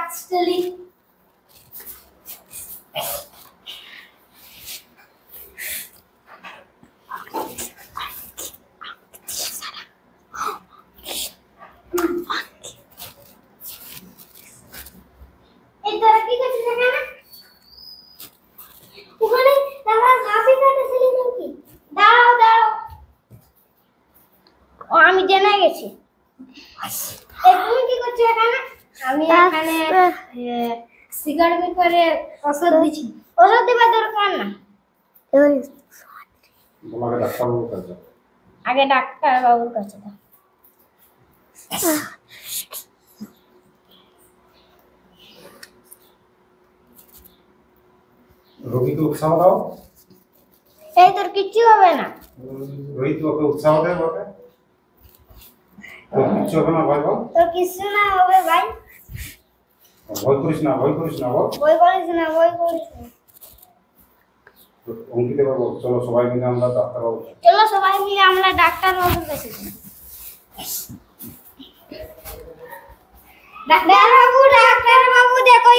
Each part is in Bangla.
কাটলি আমি জেনে গেছি তুমি কি করছো এখানে আমি এখানে সিগারেট করে ওষুধ দিচ্ছি ওষুধ দেওয়ার দরকার না আগে ডাক্তার বাবুর কাছে দাও রোগীকে উৎসাহ দাও এই তোর কিচ্ছু হবে না রোহিত ওকে উৎসাহ দে ওকে তোর কিচ্ছু হবে না ভাই বল তোর কিছু না হবে ভাই ভয় করিস না বল বই করিস না অঙ্কিত বাবু চলো সবাই মিলে আমরা ডাক্তার বাবু চলো সবাই মিলে আমরা ডাক্তার বাবুর কাছে যাই ডাক্তার বাবু দেখো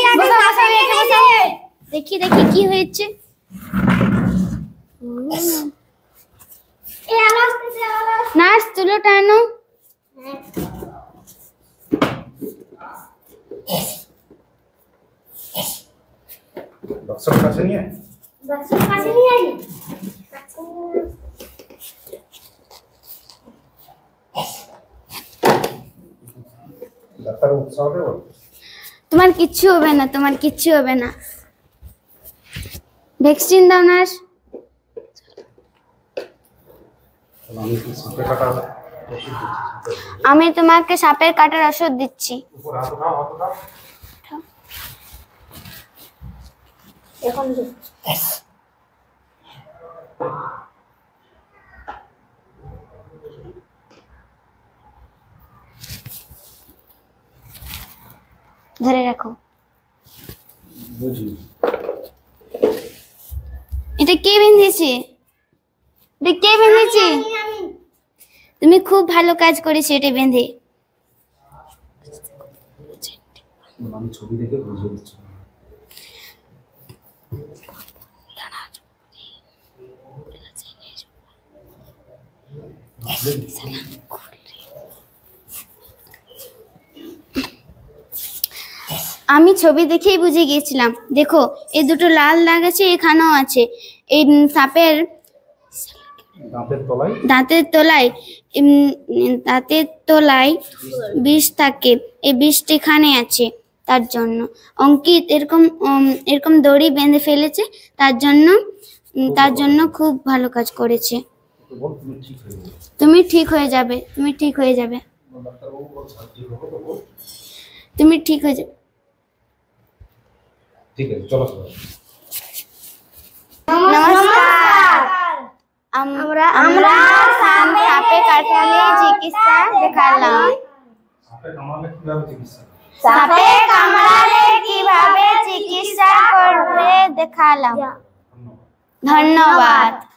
দেখি কি হয়েছে নার্স তুলো টানো ডাক্তার কাছে নিয়ে ডাক্তার উৎসাহ দে বল তোমার কিচ্ছু হবে না ভ্যাকসিন দাও নার্স আমি তোমাকে সাপের কাটার ওষুধ দিচ্ছি এখন ধরে রাখো এটা কে বেঁধেছে তুমি খুব ভালো কাজ করেছো এটা বেঁধে আমি ছবি দেখে বুঝিয়ে দিচ্ছি আমি ছবি দেখেই বুঝে গিয়েছিলাম দেখো এই দুটো লাল দাগ আছে এখানেও আছে এই সাপের দাঁতের তলায় বিষ থাকে এই বিষটা এখানে আছে তার জন্য অঙ্কিত এরকম দড়ি বেঁধে ফেলেছে তার জন্য খুব ভালো কাজ করেছে তুমি ঠিক হয়ে যাবে ঠিক আছে চলো নমস্কার আমরা সাপে কাটলে চিকিৎসা দেখালাম সাপে কামড়ালে কিভাবে চিকিৎসা করবে দেখালাম ধন্যবাদ।